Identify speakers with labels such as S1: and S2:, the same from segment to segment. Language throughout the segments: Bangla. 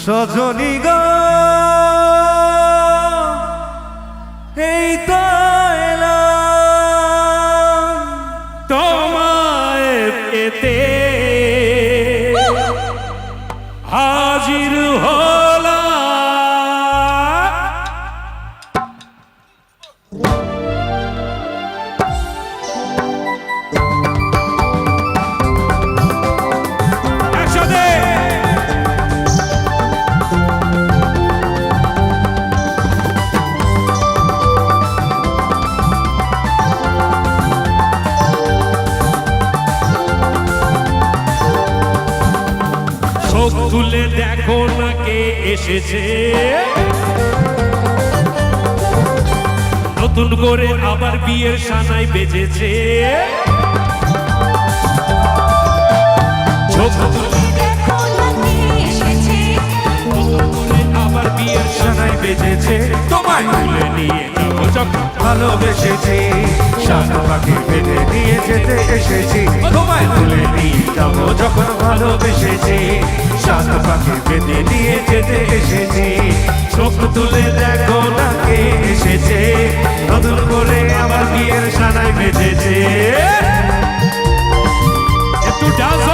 S1: সজনী গো এই তো এলাম তোমায় পেতে হাজির হলাম। চোখ তুলে দেখো না কে এসেছে, নতুন করে আবার বিয়ের সানাই বেজেছে। চোখ তুলে দেখো না কে এসেছে, নতুন করে আবার বিয়ের সানাই বেজেছে। তোমায় তুলে নিয়ে যাবো যখন ভালোবেসেছি, সাদা পাখি বেঁধে নিয়ে যেতে এসেছি। তোমায় তুলে নিয়ে যাবো যখন ভালোবেসেছি, সাদা পাখি বেঁধে নিয়ে যেতে এসেছি। চোখ তুলে দেখো না কে এসেছে, নতুন করে আমার বিয়ের সানাই বেজেছে। একটু ডান্স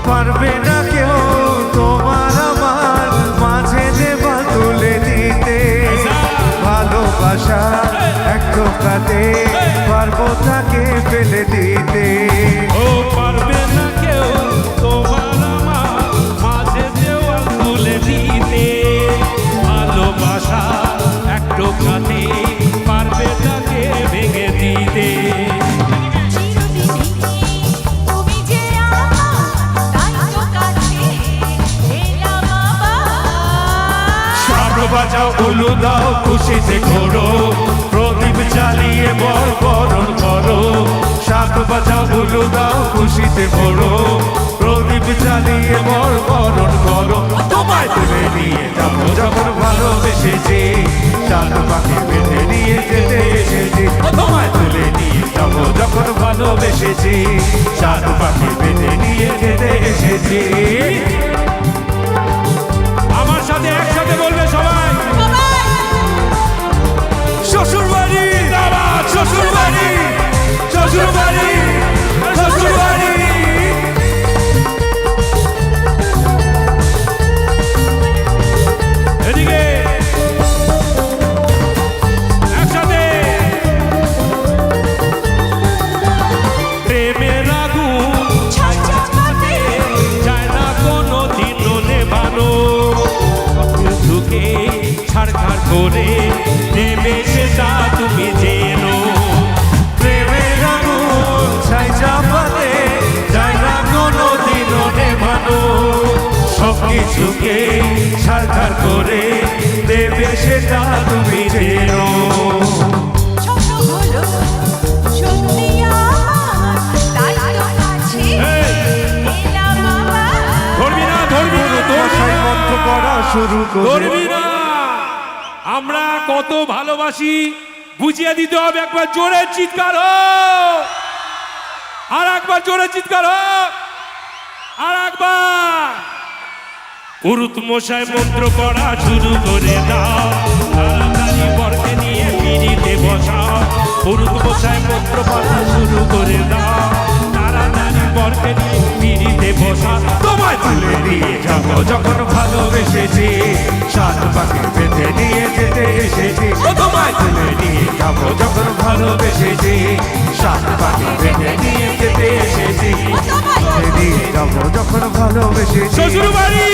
S1: পারবে না কেউ তোমার আমার মাঝে দেবা তুলে দিতে, ভালোবাসা এক টোকাতে পারবো তাকে ফেলে দিতে। ও পারবে না কেউ তোমার আমার মাঝে দেওয়া তুলে দিতে, ভালোবাসা এক টোকাতে পারবে তাকে ভেঙে দিতে। বাজাও উলু দাও খুশিতে ঘোরো, প্রদীপ জ্বালিয়ে বর বরণ করো। শাক বাজাও উলু দাও খুশিতে ঘোরো, প্রদীপ জ্বালিয়ে বর বরণ করো। তোমায় তুলে নিয়ে যাবো যখন ভালোবেসেছি, চাঁদ পাখি বেঁধে নিয়ে যেতে এসেছি। তোমায় তুলে নিয়ে যাবো যখন ভালোবেসেছি, চাঁদ পাখি বেঁধে নিয়ে যেতে এসেছি। আমার সাথে একসাথে বলবে সবাই, শ্বশুর বাড়ি শ্বশুর বাড়ি শ্বশুর বাড়ি শ্বশুর বাড়ি। এদিকে একসাথে প্রেমের আগুন যায় না কোনো দিন নেভানো, ছাড়খাড় করে নেমে সেটা তুমি জেনো। প্রেমের আগুন ছাই চাপাতে যায় না কোনো দিনও নেভানো, সব কিছুকে ছাড়খাড় করে দেবে সেটা তুমি জেনো। ধরবি না ধরবি না তোর সাই মন্ত্র পড়া শুরু করবি না। আমরা কত ভালোবাসি বুঝিয়ে দিতে হবে। একবার জোরে চিৎকার হোক, আর একবার জোরে চিৎকার হোক, আর একবার। পুরুত মশাই মন্ত্র পড়া শুরু করে দাও, তাড়াতাড়ি বরকে নিয়ে পিড়িতে বসাও। পুরুত মশাই মন্ত্র পড়া শুরু করে দাও, তাড়াতাড়ি বরকে নিয়ে পিড়িতে বসা। তোমায় তুলে নিয়ে যাবো যখন ভালোবেসেছি, সাত পাখি বেঁধে নিয়ে যেতে এসেছি। তোমায় তুলে নিয়ে যাবো যখন ভালোবেসেছি, সাত পাখি বেঁধে নিয়ে যেতে এসেছি। নিয়ে যাবো যখন ভালোবেসেছি, শ্বশুর বাড়ি